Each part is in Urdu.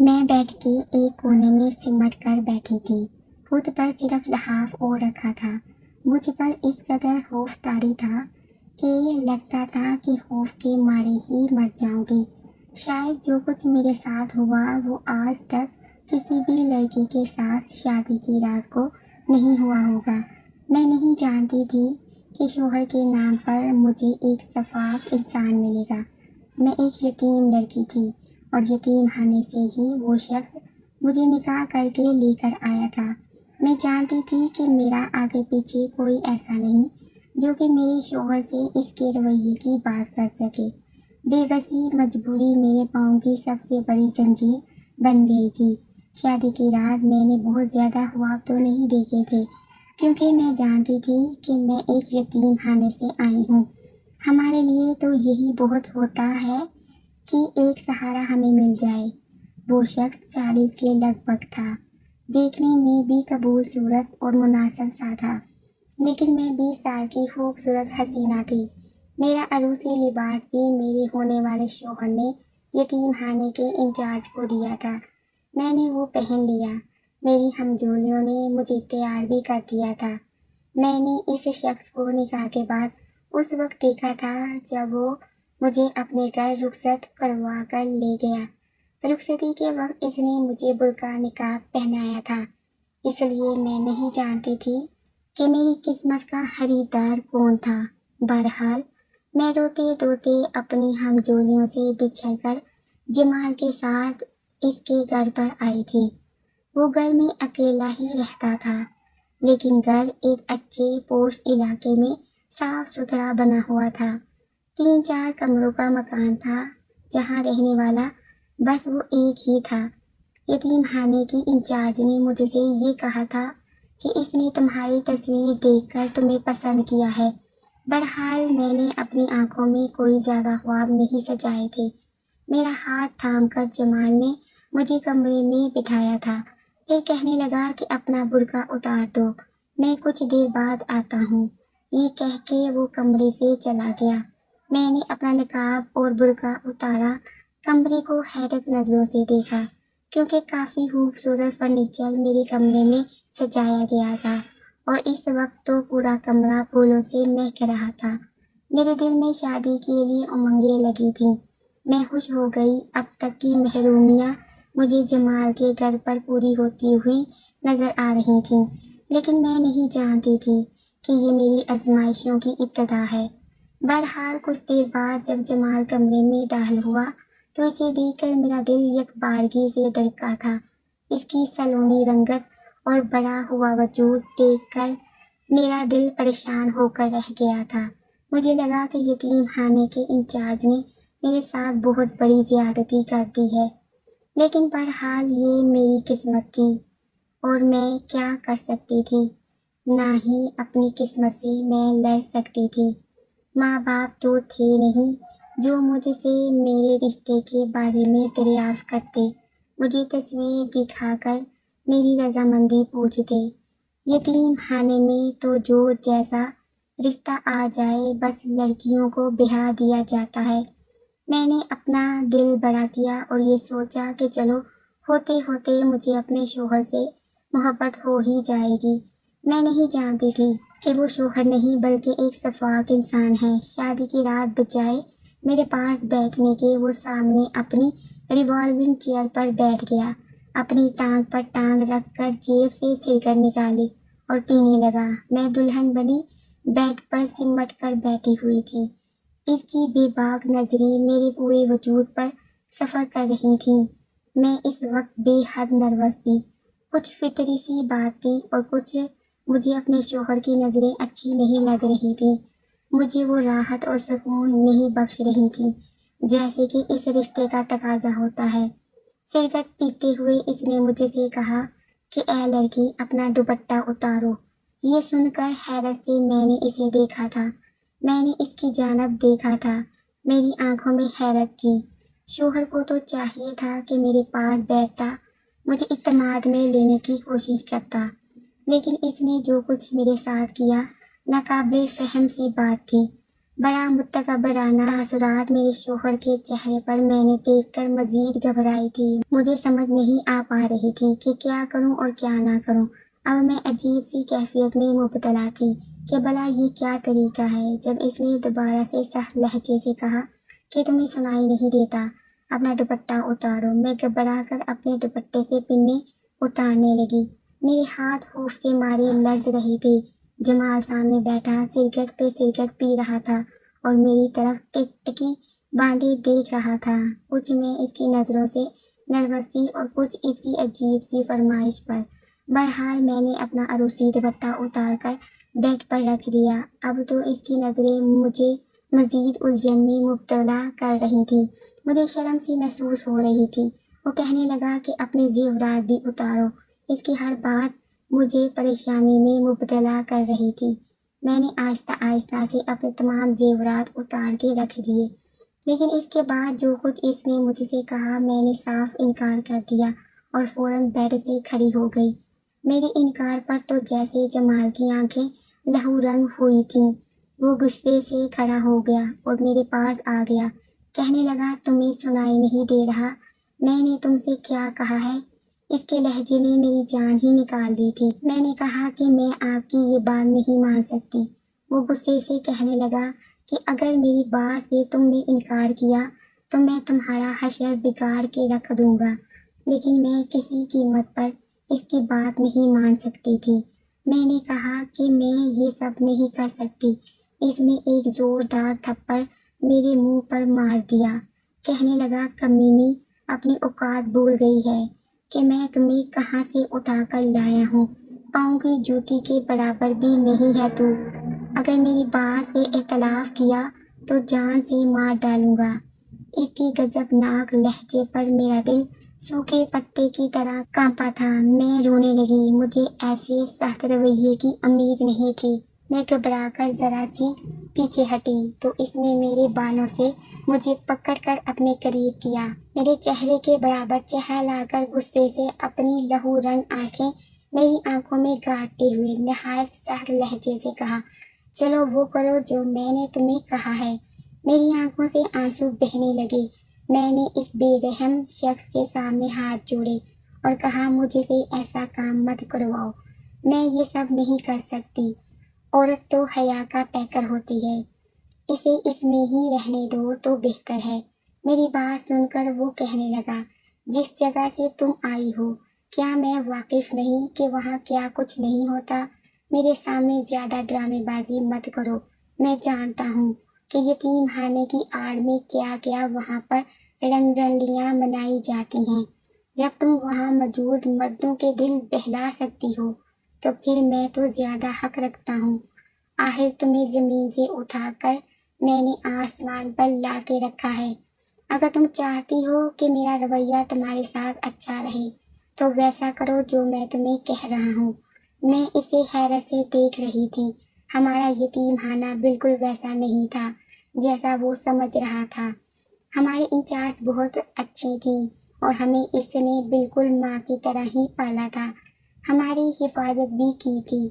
میں بیڈ کے ایک کونے میں سمٹ کر بیٹھی تھی، خود پر صرف لحاف اوڑھ رکھا تھا۔ مجھ پر اس قدر خوف طاری تھا کہ لگتا تھا کہ خوف کے مارے ہی مر جاؤں گی۔ شاید جو کچھ میرے ساتھ ہوا وہ آج تک کسی بھی لڑکی کے ساتھ شادی کی رات کو نہیں ہوا ہوگا۔ میں نہیں جانتی تھی کہ شوہر کے نام پر مجھے ایک شفاف انسان ملے گا۔ میں ایک یتیم لڑکی تھی اور یتیم خانے سے ہی وہ شخص مجھے نکاح کر کے لے کر آیا تھا۔ میں جانتی تھی کہ میرا آگے پیچھے کوئی ایسا نہیں جو کہ میرے شوہر سے اس کے رویے کی بات کر سکے۔ بے بسی، مجبوری میرے پاؤں کی سب سے بڑی زنجیر بن گئی تھی۔ شادی کی رات میں نے بہت زیادہ خواب تو نہیں دیکھے تھے، کیونکہ میں جانتی تھی کہ میں ایک یتیم خانے سے آئی ہوں۔ ہمارے لیے تو یہی بہت ہوتا ہے کہ ایک سہارا ہمیں مل جائے۔ وہ شخص 40 کے لگ بھگ تھا، دیکھنے میں بھی قبول صورت اور مناسب سا تھا، لیکن میں 20 سال کی خوبصورت حسینہ تھی۔ میرا عروسی لباس بھی میرے ہونے والے شوہر نے یتیم خانے کے انچارج کو دیا تھا۔ میں نے وہ پہن لیا۔ میری ہمجولیوں نے مجھے تیار بھی کر دیا تھا۔ میں نے اس شخص کو نکاح کے بعد اس وقت دیکھا تھا جب وہ مجھے اپنے گھر رخصت کروا کر لے گیا۔ رخصتی کے وقت اس نے مجھے برقع نقاب پہنایا تھا، اس لیے میں نہیں جانتی تھی کہ میری قسمت کا خریدار کون تھا۔ بہرحال میں روتے دھوتے اپنی ہمجولیوں سے بچھڑ کر جمال کے ساتھ اس کے گھر پر آئی تھی۔ وہ گھر میں اکیلا ہی رہتا تھا، لیکن گھر ایک اچھے پوش علاقے میں صاف ستھرا بنا ہوا تھا۔ 3-4 کمروں کا مکان تھا جہاں رہنے والا بس وہ ایک ہی تھا۔ یتیم خانے کی انچارج نے مجھ سے یہ کہا تھا کہ اس نے تمہاری تصویر دیکھ کر تمہیں پسند کیا ہے۔ بہرحال میں نے اپنی آنکھوں میں کوئی زیادہ خواب نہیں سجائے تھے۔ میرا ہاتھ تھام کر جمال نے مجھے کمرے میں بٹھایا تھا، پھر کہنے لگا کہ اپنا برقع اتار دو، میں کچھ دیر بعد آتا ہوں۔ یہ کہہ کے وہ کمرے سے چلا گیا۔ میں نے اپنا نقاب اور برقع اتارا، کمرے کو حیرت نظروں سے دیکھا، کیونکہ کافی خوبصورت فرنیچر میرے کمرے میں سجایا گیا تھا اور اس وقت تو پورا کمرہ پھولوں سے مہک رہا تھا۔ میرے دل میں شادی کے لیے امنگیں لگی تھیں۔ میں خوش ہو گئی۔ اب تک کی محرومیاں مجھے جمال کے گھر پر پوری ہوتی ہوئی نظر آ رہی تھیں، لیکن میں نہیں جانتی تھی کہ یہ میری آزمائشوں کی ابتدا ہے۔ بہرحال کچھ دیر بعد جب جمال کمرے میں داخل ہوا تو اسے دیکھ کر میرا دل یک بارگی سے دھڑکا تھا۔ اس کی سلونی رنگت اور بڑا ہوا وجود دیکھ کر میرا دل پریشان ہو کر رہ گیا تھا۔ مجھے لگا کہ یتیم خانے کے انچارج نے میرے ساتھ بہت بڑی زیادتی کر دی ہے، لیکن بہرحال یہ میری قسمت تھی اور میں کیا کر سکتی تھی؟ نہ ہی اپنی قسمت سے میں لڑ سکتی تھی۔ ماں باپ تو تھے نہیں جو مجھ سے میرے رشتے کے بارے میں دریافت کرتے، مجھے تصویر دکھا کر میری رضامندی پوچھتے۔ یتیم خانے میں تو جو جیسا رشتہ آ جائے بس لڑکیوں کو بیاہ دیا جاتا ہے۔ میں نے اپنا دل بڑا کیا اور یہ سوچا کہ چلو ہوتے ہوتے مجھے اپنے شوہر سے محبت ہو ہی جائے گی۔ میں نہیں جانتی تھی کہ وہ شوہر نہیں بلکہ ایک شفاق انسان ہے۔ شادی کی رات بجائے میرے پاس بیٹھنے کے وہ سامنے اپنی ریوالونگ چیئر پر بیٹھ گیا، اپنی ٹانگ پر ٹانگ رکھ کر جیب سے سگریٹ نکالی اور پینے لگا۔ میں دلہن بنی بیڈ پر سمٹ کر بیٹھی ہوئی تھی۔ اس کی بے باک نظریں میرے پورے وجود پر سفر کر رہی تھیں۔ میں اس وقت بے حد نروس تھی۔ کچھ فطری سی بات تھی اور کچھ مجھے اپنے شوہر کی نظریں اچھی نہیں لگ رہی تھیں۔ مجھے وہ راحت اور سکون نہیں بخش رہی تھی جیسے کہ اس رشتے کا تقاضا ہوتا ہے۔ سگریٹ پیتے ہوئے اس نے مجھ سے کہا کہ اے لڑکی اپنا دوپٹہ اتارو۔ یہ سن کر حیرت سے میں نے اسے دیکھا تھا۔ میں نے اس کی جانب دیکھا تھا۔ میری آنکھوں میں حیرت تھی۔ شوہر کو تو چاہیے تھا کہ میرے پاس بیٹھتا، مجھے اعتماد میں لینے کی کوشش کرتا، لیکن اس نے جو کچھ میرے ساتھ کیا ناقابل فہم سی بات تھی۔ بڑا متکبرانہ تاثرات میرے شوہر کے چہرے پر میں نے دیکھ کر مزید گھبرائی تھی۔ مجھے سمجھ نہیں آ پا رہی تھی کہ کیا کروں اور کیا نہ کروں۔ اب میں عجیب سی کیفیت میں مبتلا تھی کہ بھلا یہ کیا طریقہ ہے۔ جب اس نے دوبارہ سے سخت لہجے سے کہا کہ تمہیں سنائی نہیں دیتا، اپنا دوپٹہ اتارو، میں گھبرا کر اپنے دوپٹے سے پنیں اتارنے لگی۔ میرے ہاتھ خوف کے مارے لرز رہے تھے۔ جمال سامنے بیٹھا سگریٹ پہ سگریٹ پی رہا تھا اور میری طرف ٹکٹکی باندھے دیکھ رہا تھا، کچھ میں اس کی نظروں سے نروس تھی اور کچھ اس کی عجیب سی فرمائش پر۔ بہرحال میں نے اپنا عروسی دوپٹہ اتار کر بیڈ پر رکھ دیا۔ اب تو اس کی نظریں مجھے مزید الجھن میں مبتلا کر رہی تھیں۔ مجھے شرم سی محسوس ہو رہی تھی۔ وہ کہنے لگا کہ اپنے زیورات بھی اتارو۔ اس کی ہر بات مجھے پریشانی میں مبتلا کر رہی تھی۔ میں نے آہستہ آہستہ سے اپنے تمام زیورات اتار کے رکھ دیے، لیکن اس کے بعد جو کچھ اس نے مجھ سے کہا میں نے صاف انکار کر دیا اور فوراً بیڈ سے کھڑی ہو گئی۔ میرے انکار پر تو جیسے جمال کی آنکھیں لہو رنگ ہوئی تھیں۔ وہ غصے سے کھڑا ہو گیا اور میرے پاس آ گیا۔ کہنے لگا تمہیں سنائی نہیں دے رہا؟ میں نے تم سے کیا کہا ہے؟ اس کے لہجے نے میری جان ہی نکال دی تھی۔ میں نے کہا کہ میں آپ کی یہ بات نہیں مان سکتی۔ وہ غصے سے کہنے لگا کہ اگر میری بات سے تم نے انکار کیا تو میں تمہارا حشر بگاڑ کے رکھ دوں گا، لیکن میں کسی قیمت پر اس کی بات نہیں مان سکتی تھی۔ میں نے کہا کہ میں یہ سب نہیں کر سکتی۔ اس نے ایک زوردار تھپڑ میرے منہ پر مار دیا۔ کہنے لگا کمینی، اپنی اوقات بھول گئی ہے کہ میں تمہیں کہاں سے اٹھا کر لایا ہوں۔ پاؤں کی جوتی کے برابر بھی نہیں ہے تو۔ اگر میری بات سے اختلاف کیا تو جان سے مار ڈالوں گا۔ اس کی غضبناک لہجے پر میرا دل سوکھے پتے کی طرح کانپا تھا۔ میں رونے لگی۔ مجھے ایسے سخت رویے کی امید نہیں تھی۔ میں گھبرا کر ذرا سی پیچھے ہٹی تو اس نے میرے بالوں سے مجھے پکڑ کر اپنے قریب کیا۔ میرے چہرے کے برابر چہر لا کر غصے سے اپنی لہو رنگ آنکھیں میری آنکھوں میں گاڑتے ہوئے نہایت سخت لہجے سے کہا، چلو وہ کرو جو میں نے تمہیں کہا ہے۔ میری آنکھوں سے آنسو بہنے لگے۔ میں نے اس بے رحم شخص کے سامنے ہاتھ جوڑے اور کہا مجھے سے ایسا کام مت کرواؤ، میں یہ سب نہیں کر سکتی۔ عورت تو حیا کا پیکر ہوتی ہے، اسے اس میں ہی رہنے دو تو بہتر ہے۔ میری بات سن کر وہ کہنے لگا، جس جگہ سے تم آئی ہو کیا میں واقف نہیں کہ وہاں کیا کچھ نہیں ہوتا؟ میرے سامنے زیادہ ڈرامے بازی مت کرو۔ میں جانتا ہوں کہ یتیم خانے کی آڑ میں کیا کیا وہاں پر رنگ رلیاں منائی جاتی ہیں۔ جب تم وہاں موجود مردوں کے دل بہلا سکتی ہو تو پھر میں تو زیادہ حق رکھتا ہوں۔ آخر تمہیں زمین سے اٹھا کر میں نے آسمان پر لا کے رکھا ہے۔ اگر تم چاہتی ہو کہ میرا رویہ تمہارے ساتھ اچھا رہے تو ویسا کرو جو میں تمہیں کہہ رہا ہوں۔ میں اسے حیرت سے دیکھ رہی تھی۔ ہمارا یتیم خانہ بالکل ویسا نہیں تھا جیسا وہ سمجھ رہا تھا۔ ہماری انچارج بہت اچھی تھی اور ہمیں اس نے بالکل ماں کی طرح ہی پالا تھا، ہماری حفاظت بھی کی تھی۔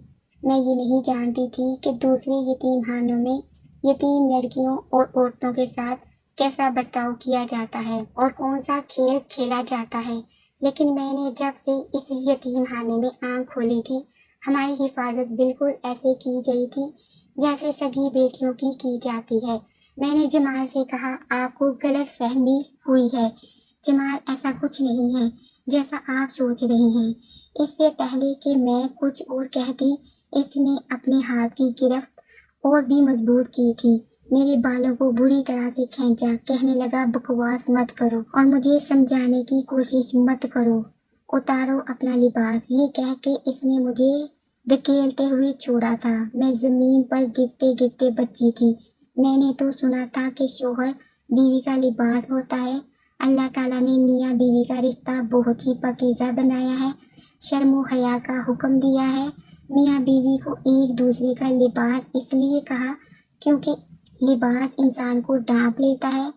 میں یہ نہیں جانتی تھی کہ دوسرے یتیم خانوں میں یتیم لڑکیوں اور عورتوں کے ساتھ کیسا برتاؤ کیا جاتا ہے اور کون سا کھیل کھیلا جاتا ہے، لیکن میں نے جب سے اس یتیم خانے میں آنکھ کھولی تھی ہماری حفاظت بالکل ایسے کی گئی تھی جیسے سگی بیٹیوں کی جاتی ہے۔ میں نے جمال سے کہا، آپ کو غلط فہمی ہوئی ہے، جمال ایسا کچھ نہیں ہے جیسا آپ سوچ رہے ہیں۔ اس سے پہلے کہ میں کچھ اور کہتی اس نے اپنے ہاتھ کی گرفت اور بھی مضبوط کی تھی، میرے بالوں کو بری طرح سے کھینچا۔ کہنے لگا بکواس مت کرو اور مجھے سمجھانے کی کوشش مت کرو، اتارو اپنا لباس۔ یہ کہہ کے اس نے مجھے دھکیلتے ہوئے چھوڑا تھا۔ میں زمین پر گرتے گرتے بچی تھی۔ میں نے تو سنا تھا کہ شوہر بیوی کا لباس ہوتا ہے۔ اللہ تعالیٰ نے میاں بیوی کا رشتہ بہت ہی پاکیزہ بنایا ہے، شرم و حیا کا حکم دیا ہے۔ میاں بیوی کو ایک دوسرے کا لباس اس لیے کہا کیونکہ لباس انسان کو ڈھانپ لیتا ہے۔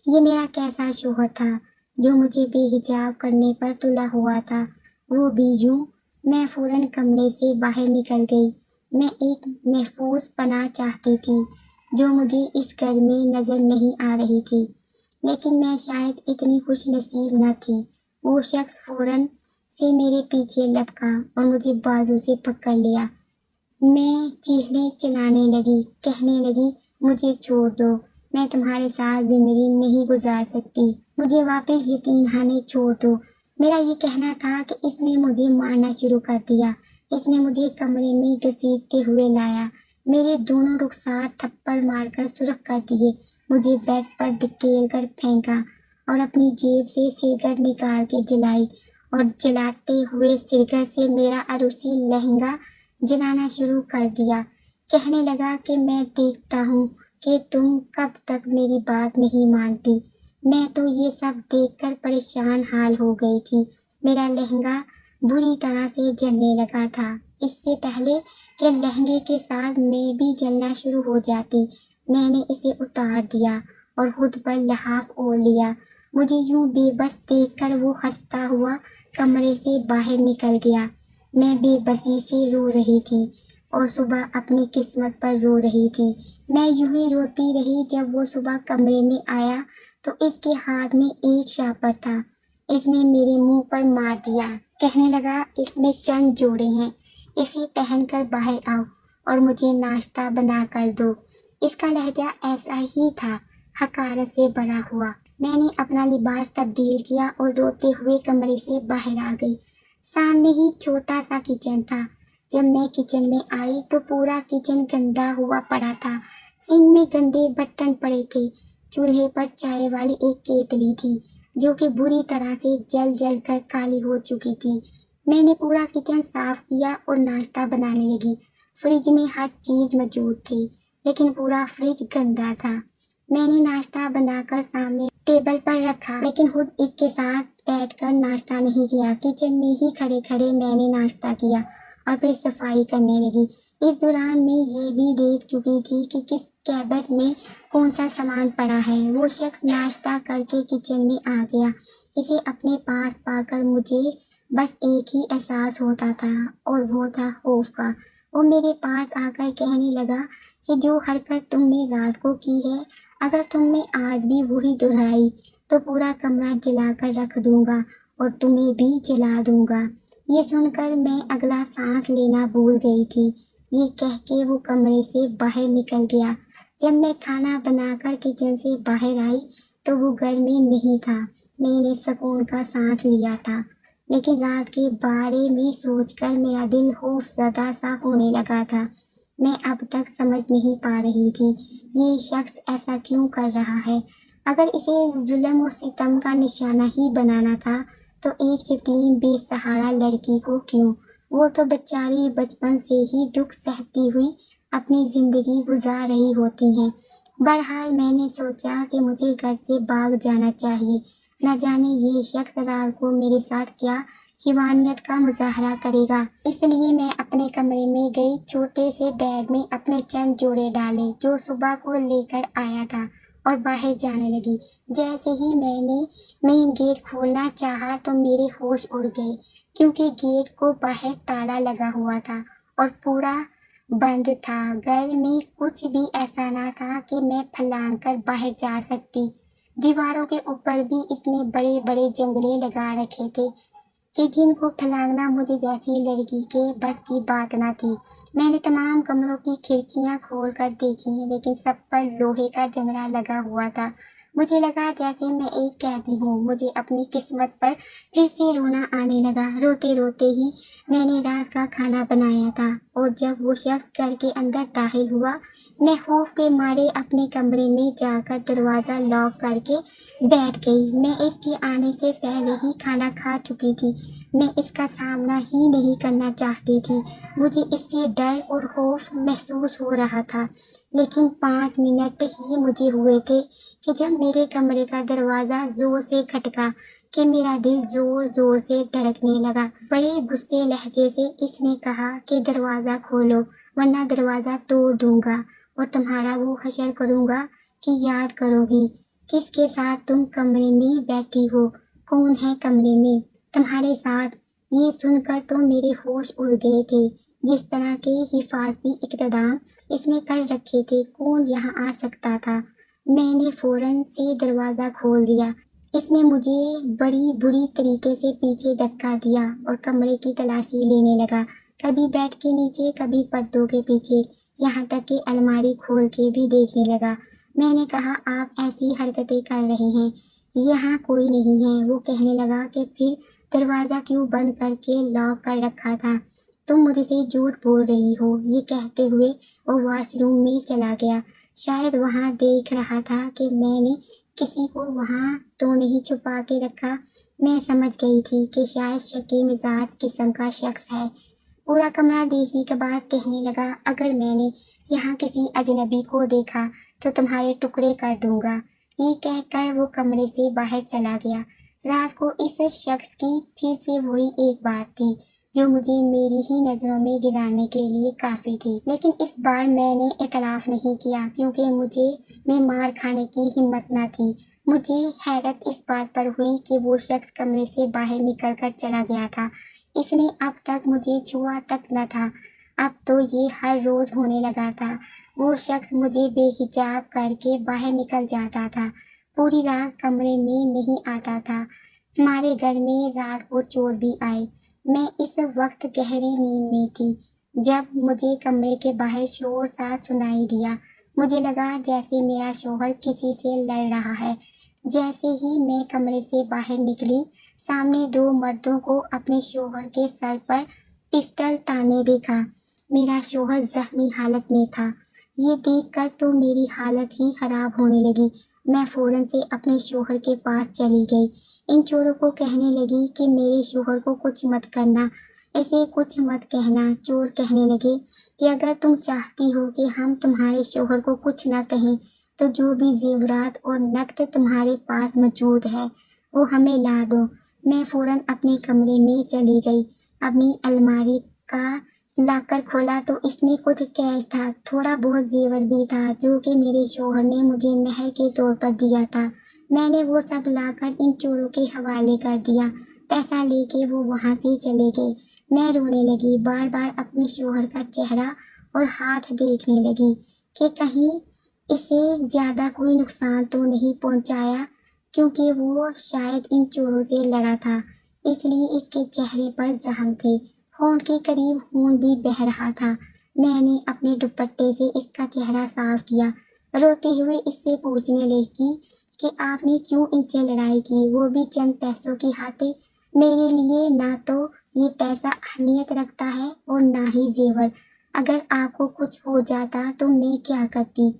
یہ میرا کیسا شوہر تھا جو مجھے بے حجاب کرنے پر تلا ہوا تھا، وہ بھی یوں۔ میں فوراً کمرے سے باہر نکل گئی۔ میں ایک محفوظ پناہ چاہتی تھی۔ جو مجھے اس گھر میں نظر نہیں آ رہی تھی، لیکن میں شاید اتنی خوش نصیب نہ تھی۔ وہ شخص فوراً سے میرے پیچھے لپکا اور مجھے بازو سے پکڑ لیا۔ میں چیخنے چلانے لگی، کہنے لگی، مجھے چھوڑ دو، میں تمہارے ساتھ زندگی نہیں گزار سکتی، مجھے واپس یتیم خانے چھوڑ دو۔ میرا یہ کہنا تھا کہ اس نے مجھے مارنا شروع کر دیا۔ اس نے مجھے کمرے میں گھسیٹتے ہوئے لایا، میرے دونوں رخسار تھپڑ مار کر سرخ کر دیے، مجھے بیڈ پر دھکیل کر پھینکا اور اپنی جیب سے سگریٹ نکال کے جلائی اور جلاتے ہوئے سگریٹ سے میرا عروسی لہنگا جلانا شروع کر دیا۔ کہنے لگا کہ میں دیکھتا ہوں کہ تم کب تک میری بات نہیں مانتی۔ میں تو یہ سب دیکھ کر پریشان حال ہو گئی تھی۔ میرا لہنگا بری طرح سے جلنے لگا تھا۔ اس سے پہلے کہ لہنگے کے ساتھ میں بھی جلنا شروع ہو جاتی، میں نے اسے اتار دیا اور خود پر لحاف اوڑھ لیا۔ مجھے یوں بے بس دیکھ کر وہ ہنستا ہوا کمرے سے باہر نکل گیا۔ میں بے بسی سے رو رہی تھی اور صبح اپنی قسمت پر رو رہی تھی۔ میں یوں ہی روتی رہی جب وہ صبح کمرے میں آیا تو اس کے ہاتھ میں ایک شاپر تھا۔ اس نے میرے منہ پر مار دیا، کہنے لگا، اس میں چند جوڑے ہیں، اسے پہن کر باہر آؤ اور مجھے ناشتہ بنا کر دو۔ اس کا لہجہ ایسا ہی تھا، حقارت سے بھرا ہوا۔ میں نے اپنا لباس تبدیل کیا اور روتے ہوئے کمرے سے باہر آ گئی۔ سامنے ہی چھوٹا سا کچن تھا۔ جب میں کچن میں آئی تو پورا کچن گندا ہوا پڑا تھا، سنک میں گندے برتن پڑے تھے، چولہے پر چائے والی ایک کیتلی تھی جو کہ بری طرح سے جل جل کر کالی ہو چکی تھی۔ میں نے پورا کچن صاف کیا اور ناشتہ بنانے لگی۔ فریج میں ہر چیز موجود تھی، لیکن پورا فریج گندا تھا۔ میں نے ناشتہ بنا کر سامنے ٹیبل پر رکھا، لیکن خود اس کے ساتھ بیٹھ کر ناشتہ نہیں کیا۔ کچن میں ہی کھڑے کھڑے میں نے ناشتہ کیا اور پھر صفائی کرنے لگی۔ اس دوران میں یہ بھی دیکھ چکی تھی کہ کس کیبٹ میں کون سا سامان پڑا ہے۔ وہ شخص ناشتہ کر کے کچن میں آ گیا۔ اسے اپنے پاس پا کر مجھے بس ایک ہی احساس ہوتا تھا اور وہ تھا خوف کا۔ وہ میرے پاس آ کر کہنے لگا کہ جو حرکت تم نے رات کو کی ہے، اگر تم نے آج بھی وہی دہرائی تو پورا کمرہ جلا کر رکھ دوں گا اور تمہیں بھی جلا دوں گا۔ یہ سن کر میں اگلا سانس لینا بھول گئی تھی۔ یہ کہہ کے وہ کمرے سے باہر نکل گیا۔ جب میں کھانا بنا کر کچن سے باہر آئی تو وہ گھر میں نہیں تھا۔ میں نے سکون کا سانس لیا تھا، لیکن رات کے بارے میں سوچ کر میرا دل خوف زدہ سا ہونے لگا تھا۔ میں اب تک سمجھ نہیں پا رہی تھی یہ شخص ایسا کیوں کر رہا ہے۔ اگر اسے ظلم و ستم کا نشانہ ہی بنانا تھا تو ایک یتیم بے سہارا لڑکی کو کیوں؟ وہ تو بیچاری بچپن سے ہی دکھ سہتی ہوئی اپنی زندگی گزار رہی ہوتی ہیں۔ بہرحال میں نے سوچا کہ مجھے گھر سے بھاگ جانا چاہیے۔ نہ جانے یہ شخص رات کو میرے ساتھ کیا حیوانیت کا مظاہرہ کرے گا۔ اس لیے میں اپنے کمرے میں گئی، چھوٹے سے بیگ میں اپنے چند جوڑے ڈالے جو صبح کو لے کر آیا تھا اور باہر جانے لگی۔ جیسے ہی میں نے مین گیٹ کھولنا چاہا تو میرے ہوش اڑ گئے، کیونکہ گیٹ کو باہر تالا لگا ہوا تھا اور پورا بند تھا۔ گھر میں کچھ بھی ایسا نہ تھا کہ میں پھلانگ کر باہر جا سکتی۔ دیواروں کے اوپر بھی اس نے بڑے بڑے جنگلے لگا رکھے تھے کہ جن کو پھلانگنا مجھے جیسی لڑکی کے بس کی بات نہ تھی۔ میں نے تمام کمروں کی کھڑکیاں کھول کر دیکھی، لیکن سب پر لوہے کا جنگلہ لگا ہوا تھا۔ مجھے لگا جیسے میں ایک قیدی ہوں۔ مجھے اپنی قسمت پر پھر سے رونا آنے لگا۔ روتے روتے ہی میں نے رات کا کھانا بنایا تھا اور جب وہ شخص گھر کے اندر داخل ہوا، میں خوف کے مارے اپنے کمرے میں جا کر دروازہ لاک کر کے بیٹھ گئی۔ میں اس کے آنے سے پہلے ہی کھانا کھا چکی تھی۔ میں اس کا سامنا ہی نہیں کرنا چاہتی تھی۔ مجھے اس سے ڈر اور خوف محسوس ہو رہا تھا، لیکن 5 منٹ ہی مجھے ہوئے تھے کہ جب میرے کمرے کا دروازہ زور سے کھٹکا کہ میرا دل زور زور سے دھڑکنے لگا۔ بڑے غصے لہجے سے اس نے کہا کہ دروازہ کھولو ورنہ دروازہ توڑ دوں گا اور تمہارا وہ حشر کروں گا کہ یاد کرو گی کس کے ساتھ تم کمرے میں بیٹھی ہو، کون ہے کمرے میں تمہارے ساتھ۔ یہ سن کر تو میرے ہوش اڑ گئے تھے۔ جس طرح کے حفاظتی اقتدام اس نے کر رکھے تھے، کون یہاں آ سکتا تھا؟ میں نے فوراً سے دروازہ کھول دیا۔ اس نے مجھے بڑی بری طریقے سے پیچھے دھکا دیا اور کمرے کی تلاشی لینے لگا، کبھی بیڈ کے نیچے، کبھی پردوں کے پیچھے، یہاں تک کہ الماری کھول کے بھی دیکھنے لگا۔ میں نے کہا، آپ ایسی حرکتیں کر رہے ہیں، یہاں کوئی نہیں ہے۔ وہ کہنے لگا کہ پھر دروازہ کیوں بند کر کے لاک کر رکھا تھا؟ تم مجھ سے جھوٹ بول رہی ہو۔ یہ کہتے ہوئے وہ واش روم میں چلا گیا۔ شاید وہاں دیکھ رہا تھا کہ میں نے کسی کو وہاں تو نہیں چھپا کے رکھا۔ میں سمجھ گئی تھی کہ شاید شکی مزاج قسم کا شخص ہے۔ پورا کمرہ دیکھنے کے بعد کہنے لگا، اگر میں نے یہاں کسی اجنبی کو دیکھا تو تمہارے ٹکڑے کر دوں گا۔ یہ کہہ کر وہ کمرے سے باہر چلا گیا۔ رات کو اس شخص کی پھر سے وہی ایک بات تھی جو مجھے میری ہی نظروں میں گرانے کے لیے کافی تھی، لیکن اس بار میں نے اعتراف نہیں کیا کیونکہ میں مار کھانے کی ہمت نہ تھی۔ مجھے حیرت اس بات پر ہوئی کہ وہ شخص کمرے سے باہر نکل کر چلا گیا تھا۔ اس نے اب تک مجھے چھوا تک نہ تھا، اب تو یہ ہر روز ہونے لگا تھا۔ وہ شخص مجھے بے حجاب کر کے باہر نکل جاتا تھا، پوری رات کمرے میں نہیں آتا تھا۔ ہمارے گھر میں رات کو چور بھی آئے۔ میں اس وقت گہری نیند میں تھی جب مجھے کمرے کے باہر شور سا سنائی دیا۔ مجھے لگا جیسے میرا شوہر کسی سے لڑ رہا ہے۔ جیسے ہی میں کمرے سے باہر نکلی، سامنے دو مردوں کو اپنے شوہر کے سر پر پسٹل تانے دیکھا۔ میرا شوہر زخمی حالت میں تھا۔ یہ دیکھ کر تو میری حالت ہی خراب ہونے لگی۔ میں فوراً سے اپنے شوہر کے پاس چلی گئی۔ ان چوروں کو کہنے لگی کہ میرے شوہر کو کچھ مت کرنا، اسے کچھ مت کہنا۔ چور کہنے لگے کہ اگر تم چاہتی ہو کہ ہم تمہارے شوہر کو کچھ نہ کہیں تو جو بھی زیورات اور نقد تمہارے پاس موجود ہے وہ ہمیں لا دو۔ میں فوراً اپنے کمرے میں چلی گئی، اپنی الماری کا لاکر کھولا تو اس میں کچھ کیش تھا، تھوڑا بہت زیور بھی تھا جو کہ میرے شوہر نے مجھے مہر کے طور پر دیا تھا۔ میں نے وہ سب لا کر ان چوروں کے حوالے کر دیا۔ پیسہ لے کے وہ وہاں سے چلے گئے۔ میں رونے لگی، بار بار اپنے شوہر کا چہرہ اور ہاتھ دیکھنے لگی کہ کہیں اسے زیادہ کوئی نقصان تو نہیں پہنچایا، کیونکہ وہ شاید ان چوروں سے لڑا تھا، اس لیے اس کے چہرے پر زخم تھے، ہونٹ کے قریب خون بھی بہہ رہا تھا۔ میں نے اپنے دوپٹے سے اس کا چہرہ صاف کیا، روتے ہوئے اس سے پوچھنے لگی کہ آپ نے کیوں ان سے لڑائی کی، وہ بھی چند پیسوں کی خاطر؟ میرے لیے نہ تو یہ پیسہ اہمیت رکھتا ہے اور نہ ہی زیور۔ اگر آپ کو کچھ ہو جاتا تو میں کیا کرتی؟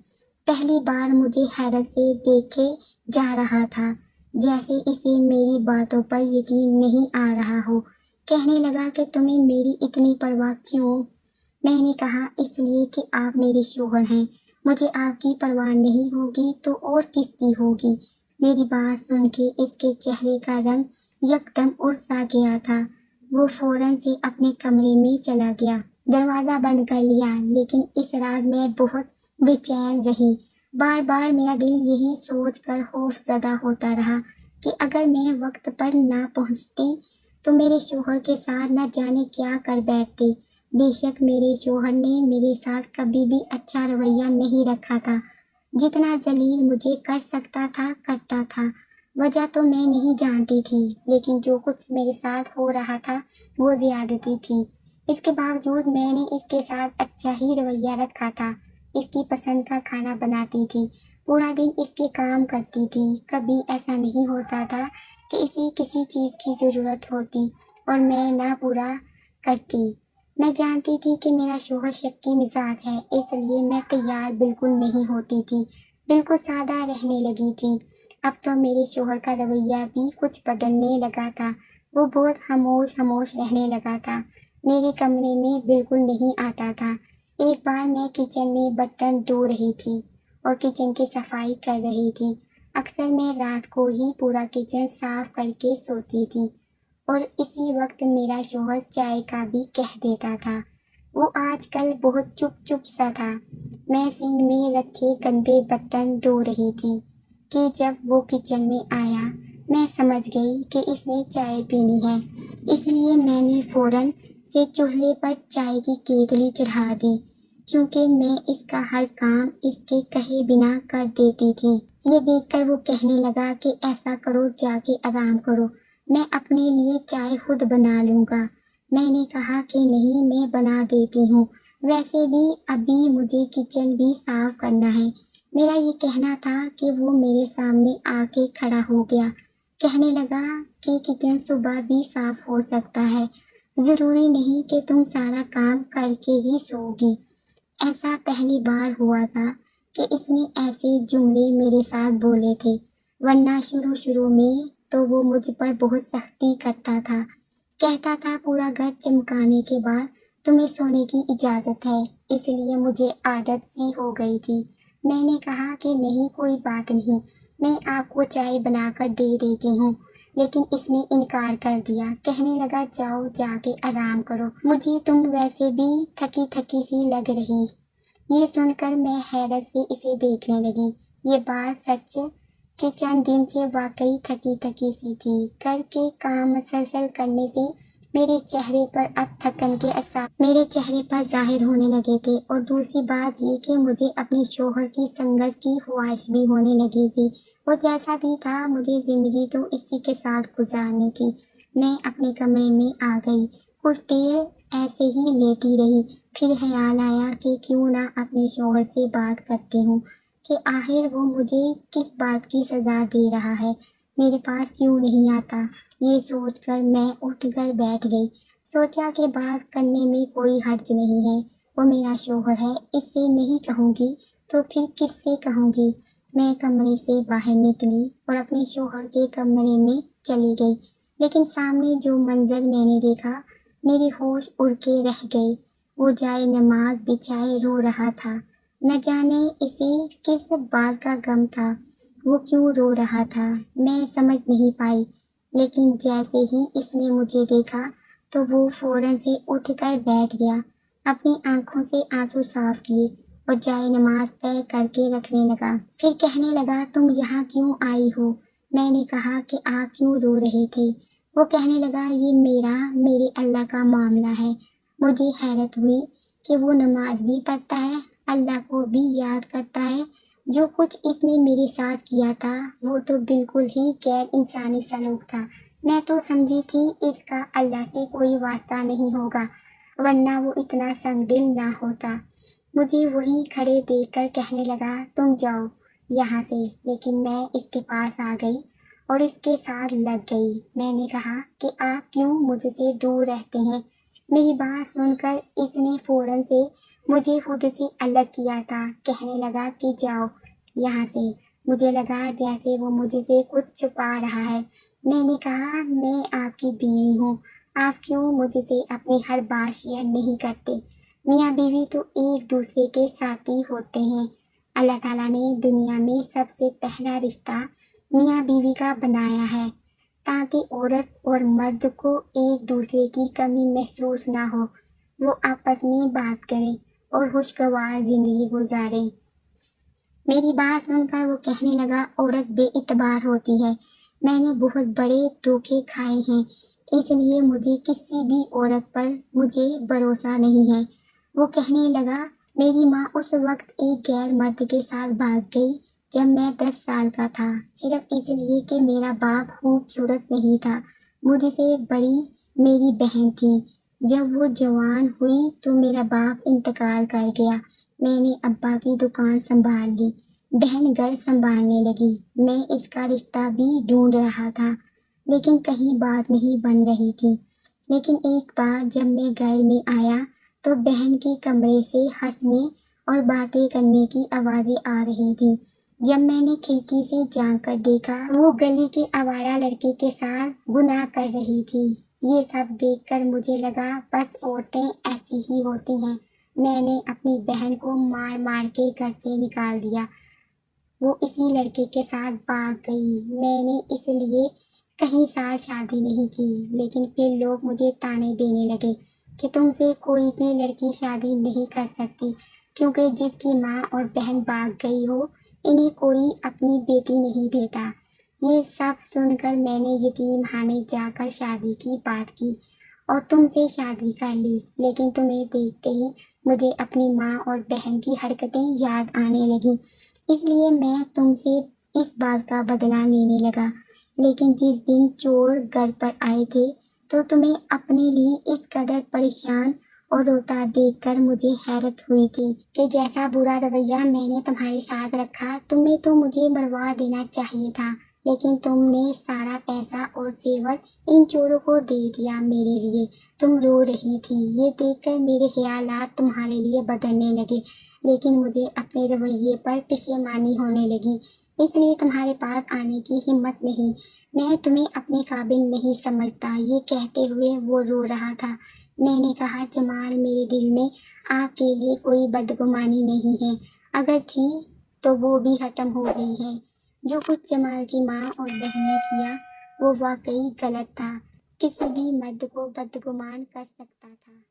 پہلی بار مجھے حیرت سے دیکھے جا رہا تھا، جیسے اسے میری باتوں پر یقین نہیں آ رہا ہو۔ کہنے لگا کہ تمہیں میری اتنی پرواہ کیوں؟ میں نے کہا، اس لیے کہ آپ میرے شوہر ہیں، مجھے آپ کی پرواہ نہیں ہوگی تو اور کس کی ہوگی؟ میری بات سن کے اس کے چہرے کا رنگ یکدم اڑ سا گیا تھا۔ وہ فوراً سے اپنے کمرے میں چلا گیا، دروازہ بند کر لیا۔ لیکن اس رات میں بہت بے چین رہی، بار بار میرا دل یہی سوچ کر خوف زدہ ہوتا رہا کہ اگر میں وقت پر نہ پہنچتی تو میرے شوہر کے ساتھ نہ جانے کیا کر بیٹھتے۔ بے شک میرے شوہر نے میرے ساتھ کبھی بھی اچھا رویہ نہیں رکھا تھا، جتنا ذلیل مجھے کر سکتا تھا کرتا تھا۔ وجہ تو میں نہیں جانتی تھی، لیکن جو کچھ میرے ساتھ ہو رہا تھا وہ زیادتی تھی۔ اس کے باوجود میں نے اس کے ساتھ اچھا ہی رویہ رکھا تھا، اس کی پسند کا کھانا بناتی تھی، پورا دن اس کے کام کرتی تھی۔ کبھی ایسا نہیں ہوتا تھا کہ اسے کسی چیز کی ضرورت ہوتی اور میں نہ پورا کرتی۔ میں جانتی تھی کہ میرا شوہر شکی مزاج ہے، اس لیے میں تیار بالکل نہیں ہوتی تھی، بالکل سادہ رہنے لگی تھی۔ اب تو میرے شوہر کا رویہ بھی کچھ بدلنے لگا تھا، وہ بہت خاموش رہنے لگا تھا، میرے کمرے میں بالکل نہیں آتا تھا۔ ایک بار میں کچن میں برتن دھو رہی تھی اور کچن کی صفائی کر رہی تھی۔ اکثر میں رات کو ہی پورا کچن صاف کر کے سوتی تھی اور اسی وقت میرا شوہر چائے کا بھی کہہ دیتا تھا۔ وہ آج کل بہت چپ سا تھا۔ میں سنک میں رکھے گندے برتن دھو رہی تھی کہ جب وہ کچن میں آیا، میں سمجھ گئی کہ اس نے چائے پینی ہے، اس لیے میں نے فوراً سے چولہے پر چائے کی کیتلی چڑھا دی، کیونکہ میں اس کا ہر کام اس کے کہے بنا کر دیتی تھی۔ یہ دیکھ کر وہ کہنے لگا کہ ایسا کرو، جا کے آرام کرو، میں اپنے لیے چائے خود بنا لوں گا۔ میں نے کہا کہ نہیں، میں بنا دیتی ہوں، ویسے بھی ابھی مجھے کچن بھی صاف کرنا ہے۔ میرا یہ کہنا تھا کہ وہ میرے سامنے آ کے کھڑا ہو گیا، کہنے لگا کہ کچن صبح بھی صاف ہو سکتا ہے، ضروری نہیں کہ تم سارا کام کر کے ہی سو گی۔ ایسا پہلی بار ہوا تھا کہ اس نے ایسے جملے میرے ساتھ بولے تھے، ورنہ شروع میں تو وہ مجھ پر بہت سختی کرتا تھا، کہتا تھا پورا گھر چمکانے کے بعد تمہیں سونے کی اجازت ہے۔ اس لیے مجھے عادت سی ہو گئی تھی۔ میں نے کہا کہ نہیں، کوئی بات نہیں، میں آپ کو چائے بنا کر دے دیتی ہوں، لیکن اس نے انکار کر دیا، کہنے لگا جاؤ، جا کے آرام کرو، مجھے تم ویسے بھی تھکی تھکی سی لگ رہی۔ یہ سن کر میں حیرت سے اسے دیکھنے لگی۔ یہ بات سچ کہ چند دن سے واقعی تھکی تھکی سی تھی۔ گھر کے کام مسلسل کرنے سے میرے چہرے پر اب تھکن کے آثار میرے چہرے پر ظاہر ہونے لگے تھے، اور دوسری بات یہ کہ مجھے اپنے شوہر کی سنگت کی خواہش بھی ہونے لگی تھی۔ وہ جیسا بھی تھا، مجھے زندگی تو اسی کے ساتھ گزارنی تھی۔ میں اپنے کمرے میں آ گئی، کچھ دیر ایسے ہی لیٹی رہی، پھر خیال آیا کہ کیوں نہ اپنے شوہر سے بات کرتی ہوں کہ آخر وہ مجھے کس بات کی سزا دے رہا ہے، میرے پاس کیوں نہیں آتا۔ یہ سوچ کر میں اٹھ کر بیٹھ گئی، سوچا کہ بات کرنے میں کوئی حرج نہیں ہے، وہ میرا شوہر ہے، اس سے نہیں کہوں گی تو پھر کس سے کہوں گی۔ میں کمرے سے باہر نکلی اور اپنے شوہر کے کمرے میں چلی گئی، لیکن سامنے جو منظر میں نے دیکھا، میرے ہوش اڑ کے رہ گئے۔ وہ جائے نماز بچھائے رو رہا تھا، نہ جانے اسے کس بات کا غم تھا، وہ کیوں رو رہا تھا، میں سمجھ نہیں پائی، لیکن جیسے ہی اس نے مجھے دیکھا تو وہ فوراً سے اٹھ کر بیٹھ گیا، اپنی آنکھوں سے آنسو صاف کیے اور جائے نماز طے کر کے رکھنے لگا۔ پھر کہنے لگا تم یہاں کیوں آئی ہو؟ میں نے کہا کہ آپ کیوں رو رہے تھے؟ وہ کہنے لگا یہ میرے اللہ کا معاملہ ہے۔ مجھے حیرت ہوئی کہ وہ نماز بھی پڑھتا ہے، اللہ کو بھی یاد کرتا ہے۔ جو کچھ اس نے میرے ساتھ کیا تھا وہ تو بالکل ہی غیر انسانی سلوک تھا۔ میں تو سمجھی تھی اس کا اللہ سے کوئی واسطہ نہیں ہوگا، ورنہ وہ اتنا سنگ دل نہ ہوتا۔ مجھے وہیں کھڑے دیکھ کر کہنے لگا تم جاؤ یہاں سے، لیکن میں اس کے پاس آ گئی اور اس کے ساتھ لگ گئی۔ میں نے کہا کہ آپ کیوں مجھ سے دور رہتے ہیں؟ میری بات سن کر اس نے فوراً سے مجھے خود سے الگ کیا تھا، کہنے لگا کہ جاؤ یہاں سے۔ مجھے لگا جیسے وہ مجھ سے کچھ چھپا رہا ہے۔ میں نے کہا میں آپ کی بیوی ہوں، آپ کیوں مجھ سے اپنی ہر بات شیئر نہیں کرتے؟ میاں بیوی تو ایک دوسرے کے ساتھی ہوتے ہیں۔ اللہ تعالیٰ نے دنیا میں سب سے پہلا رشتہ میاں بیوی کا بنایا ہے، تاکہ عورت اور مرد کو ایک دوسرے کی کمی محسوس نہ ہو، وہ آپس میں بات کریں اور خوشگوار زندگی گزاریں۔ میری بات سن کر وہ کہنے لگا عورت بے اعتبار ہوتی ہے، میں نے بہت بڑے دھوکے کھائے ہیں، اس لیے مجھے کسی بھی عورت پر مجھے بھروسہ نہیں ہے۔ وہ کہنے لگا میری ماں اس وقت ایک غیر مرد کے ساتھ بھاگ گئی جب میں 10 سال کا تھا، صرف اس لیے کہ میرا باپ خوبصورت نہیں تھا۔ مجھ سے بڑی میری بہن تھی، جب وہ جوان ہوئی تو میرا باپ انتقال کر گیا، میں نے ابا کی دکان سنبھال لی، بہن گھر سنبھالنے لگی۔ میں اس کا رشتہ بھی ڈھونڈ رہا تھا، لیکن کہیں بات نہیں بن رہی تھی۔ لیکن ایک بار جب میں گھر میں آیا تو بہن کے کمرے سے ہنسنے اور باتیں کرنے کی آوازیں آ رہی تھی۔ جب میں نے کھڑکی سے جھانک کر دیکھا، وہ گلی کے آوارہ لڑکے کے ساتھ گناہ کر رہی تھی۔ یہ سب دیکھ کر مجھے لگا بس عورتیں ایسی ہی ہوتی ہیں۔ میں نے اپنی بہن کو مار مار کے گھر سے نکال دیا، وہ اسی لڑکے کے ساتھ بھاگ گئی۔ میں نے اس لیے کہیں ساتھ شادی نہیں کی، لیکن پھر لوگ مجھے تانے دینے لگے کہ تم سے کوئی بھی لڑکی شادی نہیں کر سکتی، کیونکہ جس کی ماں اور بہن بھاگ گئی ہو انہیں کوئی اپنی بیٹی نہیں دیتا۔ یہ سب سن کر میں نے یتیم خانے جا کر شادی کی بات کی اور تم سے شادی کر لی، لیکن تمہیں دیکھتے ہی مجھے اپنی ماں اور بہن کی حرکتیں یاد آنے لگی، اس لیے میں تم سے اس بات کا بدلہ لینے لگا۔ لیکن جس دن چور گھر پر آئے تھے تو تمہیں اپنے لیے اس قدر پریشان اور روتا دیکھ کر مجھے حیرت ہوئی تھی کہ جیسا برا رویہ میں نے تمہارے ساتھ رکھا، تمہیں تو مجھے مروا دینا چاہیے تھا، لیکن تم نے سارا پیسہ اور زیور ان چوروں کو دے دیا میرے لیے۔ تم رو رہی تھی، یہ دیکھ کر میرے خیالات تمہارے لیے بدلنے لگے، لیکن مجھے اپنے رویے پر پشیمانی ہونے لگی، اس لیے تمہارے پاس آنے کی ہمت نہیں۔ میں تمہیں اپنے قابل نہیں سمجھتا، یہ کہتے ہوئے وہ رو رہا تھا۔ میں نے کہا، جمال، میرے دل میں آپ کے لیے کوئی بدگمانی نہیں ہے، اگر تھی تو وہ بھی ختم ہو گئی ہے۔ جو کچھ جمال کی ماں اور بہن نے کیا وہ واقعی غلط تھا، کسی بھی مرد کو بدگمان کر سکتا تھا۔